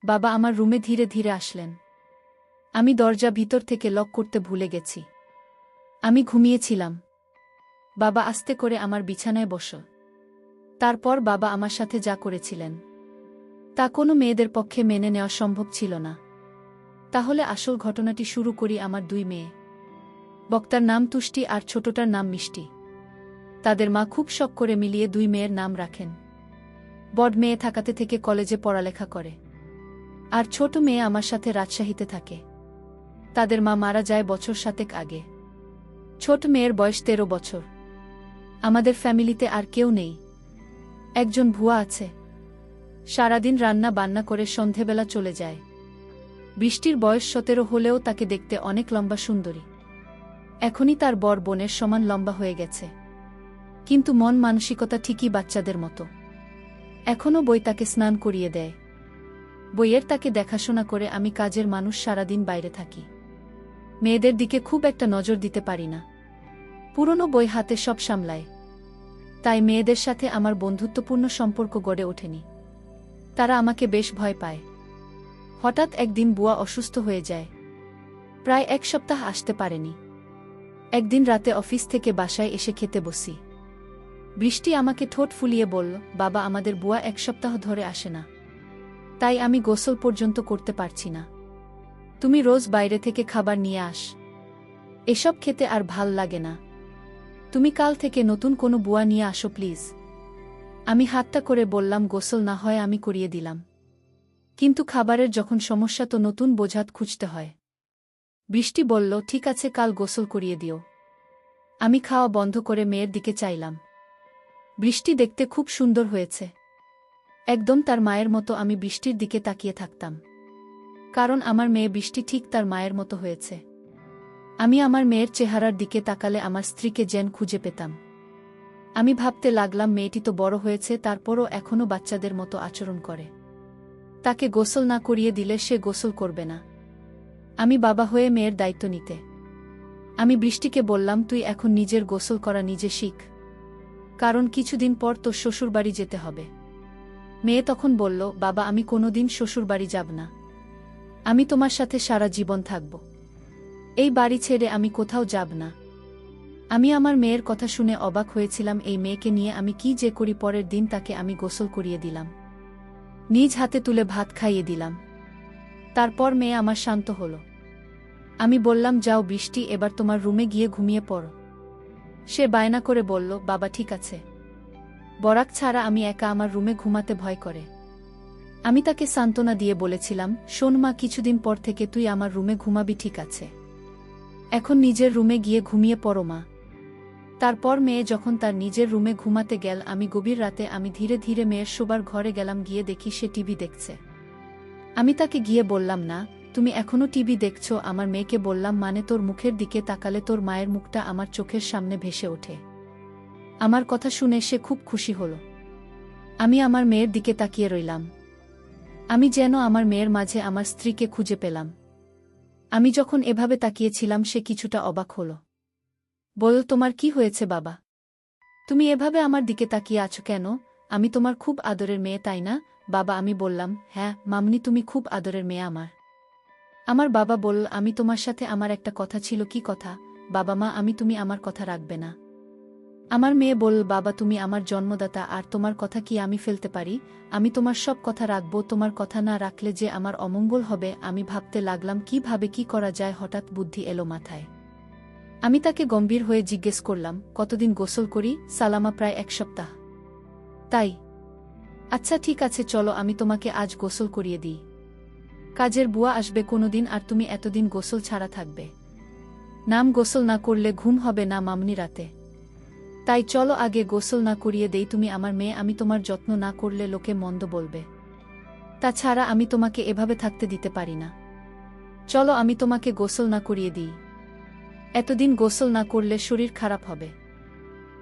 বাবা আমার রুমে ধীরে ধীরে আসলেন। আমি দরজা ভিতর থেকে লক করতে ভুলে গেছি। আমি ঘুমিয়েছিলাম। বাবা আস্তে করে আমার বিছানায় বসল। তারপর বাবা আমার সাথে যা করেছিলেন তা কোনো মেয়েদের পক্ষে মেনে নেওয়া সম্ভব ছিল না। তাহলে আসল ঘটনাটি শুরু করি। আমার দুই মেয়ে, বক্তার নাম তুষ্টি আর ছোটটার নাম মিষ্টি। তাদের মা খুব শখ করে মিলিয়ে দুই মেয়ের নাম রাখেন। বড় মেয়ে থাকাতে থেকে কলেজে পড়ালেখা করে, আর ছোট মেয়ে আমার সাথে রাজশাহীতে থাকে। তাদের মা মারা যায় বছর 7 আগে। ছোট মেয়ের বয়স 13 বছর। আমাদের ফ্যামিলিতে আর কেউ নেই। একজন ভুয়া আছে, সারাদিন রান্না বান্না করে সন্ধেবেলা চলে যায়। বৃষ্টির বয়স 17 হলেও তাকে দেখতে অনেক লম্বা সুন্দরী। এখনই তার বড় বোনের সমান লম্বা হয়ে গেছে, কিন্তু মন মানসিকতা ঠিকই বাচ্চাদের মতো। এখনও বই তাকে স্নান করিয়ে দেয়। বইয়ের তাকে দেখাশোনা করে আমি কাজের মানুষ সারাদিন বাইরে থাকি। মেয়েদের দিকে খুব একটা নজর দিতে পারি না। পুরনো বই হাতে সব সামলায়। তাই মেয়েদের সাথে আমার বন্ধুত্বপূর্ণ সম্পর্ক গড়ে ওঠেনি। তারা আমাকে বেশ ভয় পায়। হঠাৎ একদিন বুয়া অসুস্থ হয়ে যায়। প্রায় 1 সপ্তাহ আসতে পারেনি। একদিন রাতে অফিস থেকে বাসায় এসে খেতে বসি। বৃষ্টি আমাকে ঠোঁট ফুলিয়ে বলল, বাবা আমাদের বুয়া 1 সপ্তাহ ধরে আসে না, তাই আমি গোসল পর্যন্ত করতে পারছি না। তুমি রোজ বাইরে থেকে খাবার নিয়ে আস। এসব খেতে আর ভাল লাগে না। তুমি কাল থেকে নতুন কোনো বুয়া নিয়ে আসো প্লিজ। আমি হাতটা করে বললাম, গোসল না হয় আমি করিয়ে দিলাম, কিন্তু খাবারের যখন সমস্যা তো নতুন বোঝাত খুঁজতে হয়। বৃষ্টি বলল, ঠিক আছে কাল গোসল করিয়ে দিও। আমি খাওয়া বন্ধ করে মেয়ের দিকে চাইলাম। বৃষ্টি দেখতে খুব সুন্দর হয়েছে, একদম তার মায়ের মতো। আমি বৃষ্টির দিকে তাকিয়ে থাকতাম, কারণ আমার মেয়ে বৃষ্টি ঠিক তার মায়ের মতো হয়েছে। আমি আমার মেয়ের চেহারার দিকে তাকালে আমার স্ত্রীকে যেন খুঁজে পেতাম। আমি ভাবতে লাগলাম, মেয়েটি তো বড় হয়েছে, তারপরও এখনও বাচ্চাদের মতো আচরণ করে। তাকে গোসল না করিয়ে দিলে সে গোসল করবে না। আমি বাবা হয়ে মেয়ের দায়িত্ব নিতে। আমি বৃষ্টিকে বললাম, তুই এখন নিজের গোসল করা নিজে শিখ, কারণ কিছুদিন পর তোর শ্বশুরবাড়ি যেতে হবে। মেয়ে তখন বলল, বাবা আমি কোনোদিন শ্বশুরবাড়ি যাব না। আমি তোমার সাথে সারা জীবন থাকব। এই বাড়ি ছেড়ে আমি কোথাও যাব না। আমি আমার মেয়ের কথা শুনে অবাক হয়েছিলাম। এই মেয়েকে নিয়ে আমি কি যে করি। পরের দিন তাকে আমি গোসল করিয়ে দিলাম, নিজ হাতে তুলে ভাত খাইয়ে দিলাম। তারপর মেয়ে আমার শান্ত হল। আমি বললাম, যাও বৃষ্টি, এবার তোমার রুমে গিয়ে ঘুমিয়ে পড়ো। সে বায়না করে বলল, বাবা ঠিক আছে। বরাক ছাড়া আমি একা আমার রুমে ঘুমাতে ভয় করে। আমি তাকে সান্ত্বনা দিয়ে বলেছিলাম, শোন মা, কিছুদিন পর থেকে তুই আমার রুমে ঘুমাবি, ঠিক আছে? এখন নিজের রুমে গিয়ে ঘুমিয়ে পড়ো মা। তারপর মেয়ে যখন তার নিজের রুমে ঘুমাতে গেল, আমি গভীর রাতে আমি ধীরে ধীরে মেয়ের শোবার ঘরে গেলাম। গিয়ে দেখি সে টিভি দেখছে। আমি তাকে গিয়ে বললাম, না তুমি এখনো টিভি দেখছ? আমার মেয়েকে বললাম, মানে তোর মুখের দিকে তাকালে তোর মায়ের মুখটা আমার চোখের সামনে ভেসে ওঠে। আমার কথা শুনে সে খুব খুশি হল। আমি আমার মেয়ের দিকে তাকিয়ে রইলাম। আমি যেন আমার মেয়ের মাঝে আমার স্ত্রীকে খুঁজে পেলাম। আমি যখন এভাবে তাকিয়েছিলাম, সে কিছুটা অবাক হল। বল, তোমার কি হয়েছে বাবা? তুমি এভাবে আমার দিকে তাকিয়ে আছো কেন? আমি তোমার খুব আদরের মেয়ে, তাই না বাবা? আমি বললাম, হ্যাঁ মামনি, তুমি খুব আদরের মেয়ে আমার। আমার বাবা বলল, আমি তোমার সাথে আমার একটা কথা ছিল। কি কথা বাবা? মা, তুমি আমার কথা রাখবে না? আমার মেয়ে বলল, বাবা তুমি আমার জন্মদাতা, আর তোমার কথা কি আমি ফেলতে পারি? আমি তোমার সব কথা রাখবো। তোমার কথা না রাখলে যে আমার অমঙ্গল হবে। আমি ভাবতে লাগলাম কিভাবে কি করা যায়। হঠাৎ বুদ্ধি এলো মাথায়। আমি তাকে গম্ভীর হয়ে জিজ্ঞেস করলাম, কতদিন গোসল করি? সালামা, প্রায় 1 সপ্তাহ। তাই? আচ্ছা ঠিক আছে, চলো আমি তোমাকে আজ গোসল করিয়ে দিই। কাজের বুয়া আসবে কোনোদিন, আর তুমি এতদিন গোসল ছাড়া থাকবে। নাম গোসল না করলে ঘুম হবে না মামনি রাতে। তাই চলো আগে গোসল না করিয়ে দেই। তুমি আমার মেয়ে, আমি তোমার যত্ন না করলে লোকে মন্দ বলবে। তাছাড়া আমি তোমাকে এভাবে থাকতে দিতে পারি না। চলো আমি তোমাকে গোসল না করিয়ে দিই। এতদিন গোসল না করলে শরীর খারাপ হবে।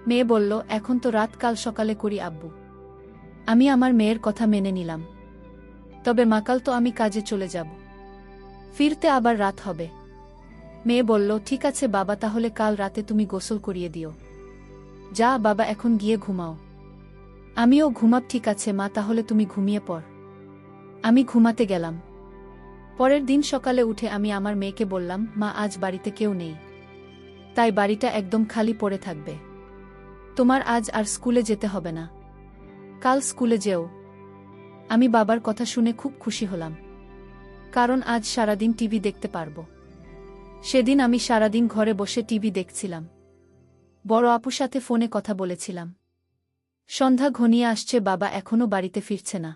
মেয়ে বলল, এখন তো রাত, কাল সকালে করি আব্বু। আমি আমার মেয়ের কথা মেনে নিলাম। তবে মাকাল তো আমি কাজে চলে যাব, ফিরতে আবার রাত হবে। মেয়ে বলল, ঠিক আছে বাবা, তাহলে কাল রাতে তুমি গোসল করিয়ে দিও। যা বাবা, এখন গিয়ে ঘুমাও। আমিও ঘুমাব। ঠিক আছে মা, তাহলে তুমি ঘুমিয়ে পড়। আমি ঘুমাতে গেলাম। পরের দিন সকালে উঠে আমি আমার মেয়েকে বললাম, মা আজ বাড়িতে কেউ নেই, তাই বাড়িটা একদম খালি পড়ে থাকবে। তোমার আজ আর স্কুলে যেতে হবে না, কাল স্কুলে যেও। আমি বাবার কথা শুনে খুব খুশি হলাম, কারণ আজ সারাদিন টিভি দেখতে পারব। সেদিন আমি সারাদিন ঘরে বসে টিভি দেখছিলাম, বড় আপুর সাথে ফোনে কথা বলেছিলাম। সন্ধ্যা ঘনিয়ে আসছে, বাবা এখনো বাড়িতে ফিরছে না।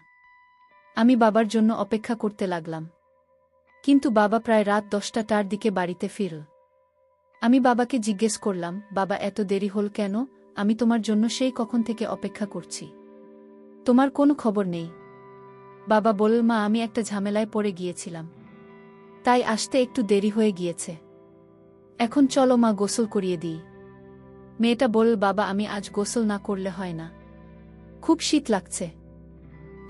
আমি বাবার জন্য অপেক্ষা করতে লাগলাম, কিন্তু বাবা প্রায় রাত 10টার দিকে বাড়িতে ফিরল। আমি বাবাকে জিজ্ঞেস করলাম, বাবা এত দেরি হল কেন? আমি তোমার জন্য সেই কখন থেকে অপেক্ষা করছি, তোমার কোনো খবর নেই। বাবা বলল, মা আমি একটা ঝামেলায় পড়ে গিয়েছিলাম, তাই আসতে একটু দেরি হয়ে গিয়েছে। এখন চলো মা, গোসল করিয়ে দিই। মেয়েটা বলল, বাবা আমি আজ গোসল না করলে হয় না, খুব শীত লাগছে।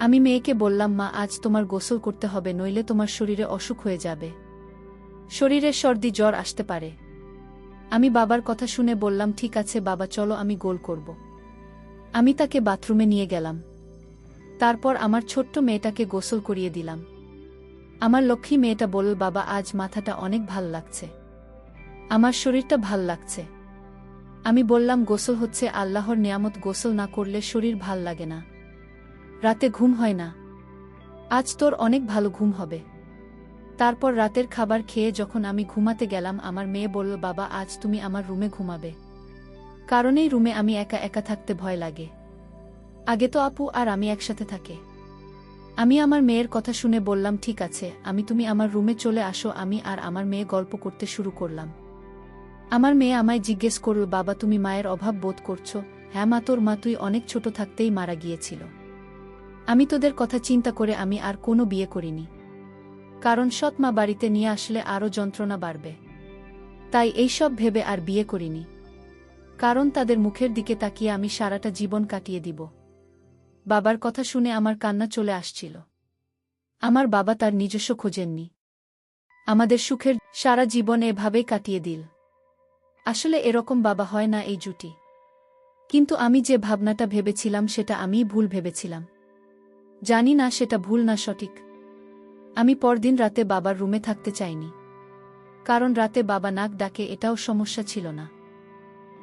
আমি মেয়েকে বললাম, মা আজ তোমার গোসল করতে হবে, নইলে তোমার শরীরে অসুখ হয়ে যাবে, শরীরে সর্দি জ্বর আসতে পারে। আমি বাবার কথা শুনে বললাম, ঠিক আছে বাবা, চলো আমি গোল করব। আমি তাকে বাথরুমে নিয়ে গেলাম, তারপর আমার ছোট্ট মেয়েটাকে গোসল করিয়ে দিলাম। আমার লক্ষ্মী মেয়েটা বলল, বাবা আজ মাথাটা অনেক ভাল লাগছে, আমার শরীরটা ভাল লাগছে। আমি বললাম, গোসল হচ্ছে আল্লাহর নেয়ামত, গোসল না করলে শরীর ভাল লাগে না, রাতে ঘুম হয় না। আজ তোর অনেক ভালো ঘুম হবে। তারপর রাতের খাবার খেয়ে যখন আমি ঘুমাতে গেলাম, আমার মেয়ে বলল, বাবা আজ তুমি আমার রুমে ঘুমাবে, কারণ এই রুমে আমি একা একা থাকতে ভয় লাগে। আগে তো আপু আর আমি একসাথে থাকে। আমি আমার মেয়ের কথা শুনে বললাম, ঠিক আছে, তুমি আমার রুমে চলে আসো। আমি আর আমার মেয়ে গল্প করতে শুরু করলাম। আমার মেয়ে আমায় জিজ্ঞেস করল, বাবা তুমি মায়ের অভাব বোধ করছো? হ্যাঁ মা, তোর মা তুই অনেক ছোট থাকতেই মারা গিয়েছিল। আমি তোদের কথা চিন্তা করে আমি আর কোনো বিয়ে করিনি, কারণ সৎ মা বাড়িতে নিয়ে আসলে আরও যন্ত্রণা বাড়বে, তাই এইসব ভেবে আর বিয়ে করিনি, কারণ তাদের মুখের দিকে তাকিয়ে আমি সারাটা জীবন কাটিয়ে দিব। বাবার কথা শুনে আমার কান্না চলে আসছিল। আমার বাবা তার নিজস্ব খোঁজেননি, আমাদের সুখের সারা জীবন এভাবেই কাটিয়ে দিল। আসলে এরকম বাবা হয় না এই জুটি, কিন্তু আমি যে ভাবনাটা ভেবেছিলাম সেটা আমিই ভুল ভেবেছিলাম। জানি না সেটা ভুল না সঠিক। আমি পরদিন রাতে বাবার রুমে থাকতে চাইনি, কারণ রাতে বাবা নাক ডাকে এটাও সমস্যা ছিল না।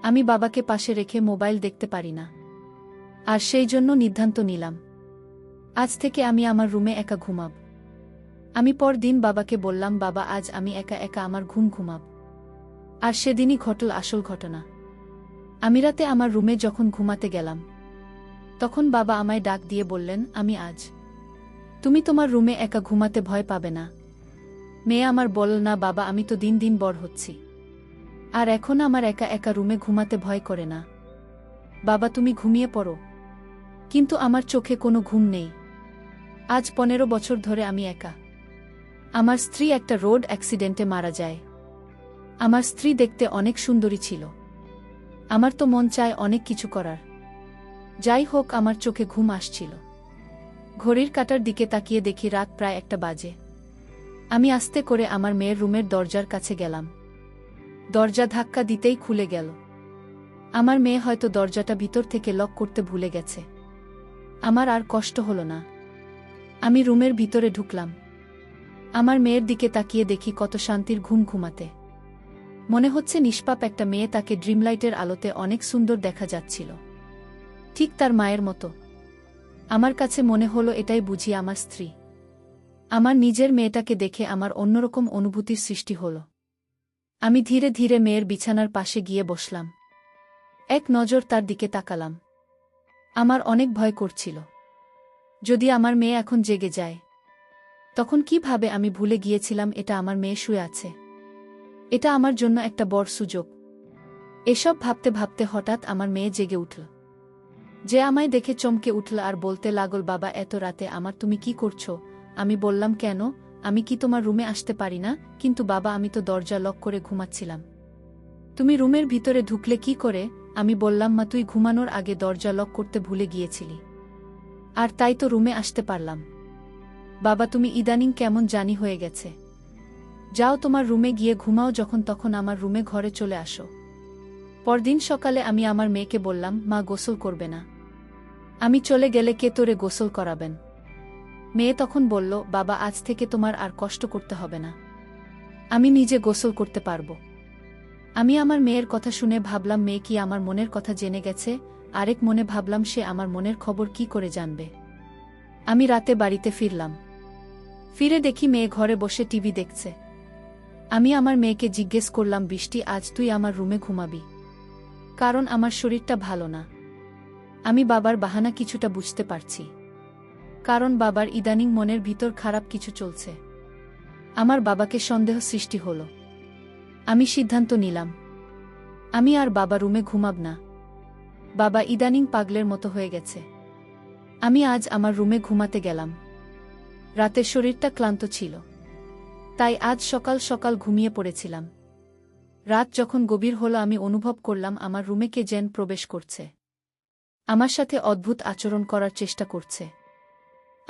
আমি বাবাকে পাশে রেখে মোবাইল দেখতে পারি না, আর সেই জন্য সিদ্ধান্ত নিলাম, আজ থেকে আমি আমার রুমে একা ঘুমাব। আমি পরদিন বাবাকে বললাম, বাবা আজ আমি একা একা আমার ঘুমাব। আর সেদিনই ঘটল আসল ঘটনা। আমি রাতে আমার রুমে যখন ঘুমাতে গেলাম, তখন বাবা আমায় ডাক দিয়ে বললেন, তুমি তোমার রুমে একা ঘুমাতে ভয় পাবে না? মেয়ে আমার বলল, না বাবা, আমি তো দিন দিন বড় হচ্ছি, আর এখন আমার একা একা রুমে ঘুমাতে ভয় করে না। বাবা তুমি ঘুমিয়ে পড়ো। কিন্তু আমার চোখে কোনো ঘুম নেই। আজ 15 বছর ধরে আমি একা। আমার স্ত্রী একটা রোড অ্যাক্সিডেন্টে মারা যায়। আমার স্ত্রী দেখতে অনেক সুন্দরী ছিল। আমার তো মন চায় অনেক কিছু করার। যাই হোক, আমার চোখে ঘুম আসছিল। ঘড়ির কাঁটার দিকে তাকিয়ে দেখি রাত প্রায় 1টা বাজে। আমি আস্তে করে আমার মেয়ের রুমের দরজার কাছে গেলাম। দরজা ধাক্কা দিতেই খুলে গেল। আমার মেয়ে হয়তো দরজাটা ভিতর থেকে লক করতে ভুলে গেছে। আমার আর কষ্ট হলো না। আমি রুমের ভিতরে ঢুকলাম। আমার মেয়ের দিকে তাকিয়ে দেখি কত শান্তির ঘুমাতে। মনে হচ্ছে নিষ্পাপ একটা মেয়ে, তাকে ড্রিমলাইটের আলোতে অনেক সুন্দর দেখা যাচ্ছিল, ঠিক তার মায়ের মতো। আমার কাছে মনে হলো এটাই বুঝি আমার স্ত্রী। আমার নিজের মেয়েটাকে দেখে আমার অন্যরকম অনুভূতির সৃষ্টি হলো। আমি ধীরে ধীরে মেয়ের বিছানার পাশে গিয়ে বসলাম। এক নজর তার দিকে তাকালাম। আমার অনেক ভয় করছিল, যদি আমার মেয়ে এখন জেগে যায়, তখন কিভাবে? আমি ভুলে গিয়েছিলাম এটা আমার মেয়ে শুয়ে আছে। এটা আমার জন্য একটা বড় সুযোগ। এসব ভাবতে ভাবতে হঠাৎ আমার মেয়ে জেগে উঠল। যে আমায় দেখে চমকে উঠল আর বলতে লাগল, বাবা এত রাতে তুমি কি করছো? আমি বললাম, কেন, আমি কি তোমার রুমে আসতে পারি না? কিন্তু বাবা, আমি তো দরজা লক করে ঘুমাচ্ছিলাম। তুমি রুমের ভিতরে ঢুকলে কি করে? আমি বললাম, মা তুই ঘুমানোর আগে দরজা লক করতে ভুলে গিয়েছিলি, আর তাই তো রুমে আসতে পারলাম। বাবা তুমি ইদানিং কেমন জানি হয়ে গেছে। যাও তোমার রুমে গিয়ে ঘুমাও, যখন তখন আমার রুমে ঘরে চলে আসো। পরদিন সকালে আমি আমার মেয়েকে বললাম, মা গোসল করবে না? আমি চলে গেলে কে তোরে গোসল করাবেন? মেয়ে তখন বলল, বাবা আজ থেকে তোমার আর কষ্ট করতে হবে না। আমি নিজে গোসল করতে পারবো। আমি আমার মেয়ের কথা শুনে ভাবলাম মেয়ে কি আমার মনের কথা জেনে গেছে, আরেক মনে ভাবলাম সে আমার মনের খবর কি করে জানবে। আমি রাতে বাড়িতে ফিরলাম। ফিরে দেখি মেয়ে ঘরে বসে টিভি দেখছে। আমি আমার মেয়েকে জিজ্ঞেস করলাম, বৃষ্টি আজ তুই আমার রুমে ঘুমাবি? কারণ আমার শরীরটা ভালো না। আমি বাবার বাহানা কিছুটা বুঝতে পারছি। কারণ বাবার ইদানিং মনের ভিতর খারাপ কিছু চলছে। আমার বাবাকে সন্দেহ সৃষ্টি হল। আমি সিদ্ধান্ত নিলাম আমি আর বাবা রুমে ঘুমাব না। বাবা ইদানিং পাগলের মতো হয়ে গেছে। আমি আজ আমার রুমে ঘুমাতে গেলাম। রাতের শরীরটা ক্লান্ত ছিল, তাই আজ সকাল সকাল ঘুমিয়ে পড়েছিলাম। রাত যখন গভীর হলো আমি অনুভব করলাম আমার রুমে কে যেন প্রবেশ করছে। আমার সাথে অদ্ভুত আচরণ করার চেষ্টা করছে।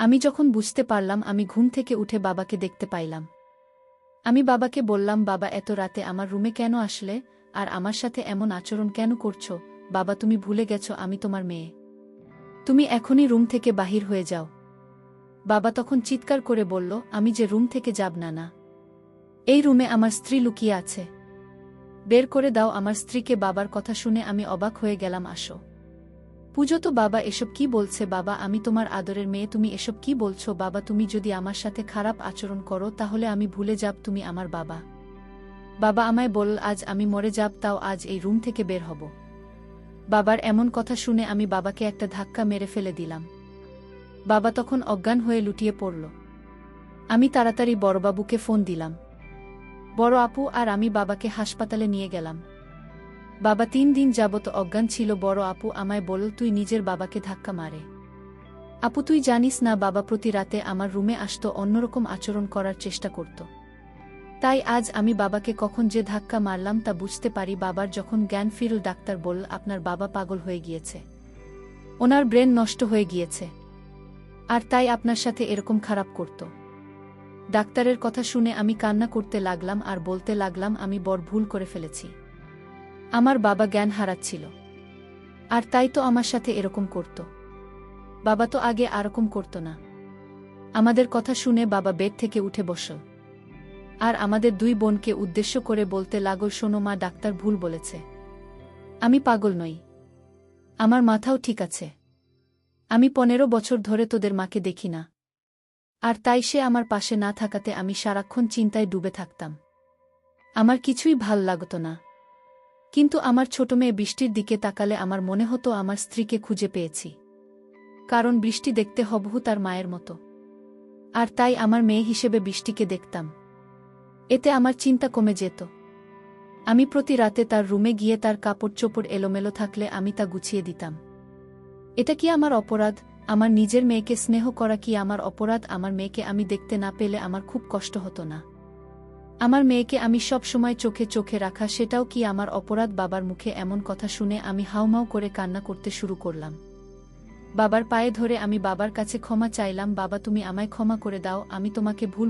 আমি যখন বুঝতে পারলাম, আমি ঘুম থেকে উঠে বাবাকে দেখতে পাইলাম। আমি বাবাকে বললাম, বাবা এত রাতে আমার রুমে কেন আসলে, আর আমার সাথে এমন আচরণ কেন করছো? বাবা তুমি ভুলে গেছো আমি তোমার মেয়ে। তুমি এখনই রুম থেকে বাহির হয়ে যাও। বাবা তখন চিৎকার করে বলল, আমি যে রুম থেকে যাব না। না, এই রুমে আমার স্ত্রী লুকিয়ে আছে। বের করে দাও আমার স্ত্রীকে। বাবার কথা শুনে আমি অবাক হয়ে গেলাম। আসো পুজো তো। বাবা এসব কি বলছে? বাবা আমি তোমার আদরের মেয়ে, তুমি এসব কি বলছো? বাবা তুমি যদি আমার সাথে খারাপ আচরণ করো তাহলে আমি ভুলে যাব তুমি আমার বাবা। বাবা আমায় বল আজ আমি মরে যাব, তাও আজ এই রুম থেকে বের হব। বাবার এমন কথা শুনে আমি বাবাকে একটা ধাক্কা মেরে ফেলে দিলাম। বাবা তখন অজ্ঞান হয়ে লুটিয়ে পড়ল। আমি তাড়াতাড়ি বড়বাবুকে ফোন দিলাম। বড় আপু আর আমি বাবাকে হাসপাতালে নিয়ে গেলাম। বাবা 3 দিন যাবত অজ্ঞান ছিল। বড় আপু আমায় বলল, তুই নিজের বাবাকে ধাক্কা মারে। আপু তুই জানিস না, বাবা প্রতি রাতে আমার রুমে আসতো, অন্যরকম আচরণ করার চেষ্টা করত। তাই আজ আমি বাবাকে কখন যে ধাক্কা মারলাম তা বুঝতে পারি। বাবার যখন জ্ঞান ফিরল ডাক্তার বলল, আপনার বাবা পাগল হয়ে গিয়েছে, ওনার ব্রেন নষ্ট হয়ে গিয়েছে, আর তাই আপনার সাথে এরকম খারাপ করত। ডাক্তারের কথা শুনে আমি কান্না করতে লাগলাম আর বলতে লাগলাম, আমি বড় ভুল করে ফেলেছি। আমার বাবা জ্ঞান হারাচ্ছিল, আর তাই তো আমার সাথে এরকম করত। বাবা তো আগে এরকম করত না। আমাদের কথা শুনে বাবা বেড থেকে উঠে বসল আর আমাদের 2 বোনকে উদ্দেশ্য করে বলতে লাগল, শোনো মা, ডাক্তার ভুল বলেছে। আমি পাগল নই, আমার মাথাও ঠিক আছে। আমি 15 বছর ধরে তোদের মাকে দেখি না, আর তাই সে আমার পাশে না থাকাতে আমি সারাক্ষণ চিন্তায় ডুবে থাকতাম। আমার কিছুই ভাল লাগত না। কিন্তু আমার ছোট মেয়ে বৃষ্টির দিকে তাকালে আমার মনে হতো আমার স্ত্রীকে খুঁজে পেয়েছি। কারণ বৃষ্টি দেখতে হুবহু তার মায়ের মতো, আর তাই আমার মেয়ে হিসেবে বৃষ্টিকে দেখতাম। এতে আমার চিন্তা কমে যেত। আমি প্রতি রাতে তার রুমে গিয়ে তার কাপড় চোপড় এলোমেলো থাকলে আমি তা গুছিয়ে দিতাম। এটা কি আমার অপরাধ? আমার নিজের মেয়েকে স্নেহ করা কি আমার অপরাধ? আমার মেয়েকে আমি দেখতে না পেলে আমার খুব কষ্ট হতো না? আমার মেয়েকে আমি সব সময় চোখে চোখে রাখা, সেটাও কি আমার অপরাধ? বাবার মুখে এমন কথা শুনে আমি হাউমাউ করে কান্না করতে শুরু করলাম। বাবার পায়ে ধরে আমি বাবার কাছে ক্ষমা চাইলাম, বাবা তুমি আমায় ক্ষমা করে দাও, আমি তোমাকে ভুল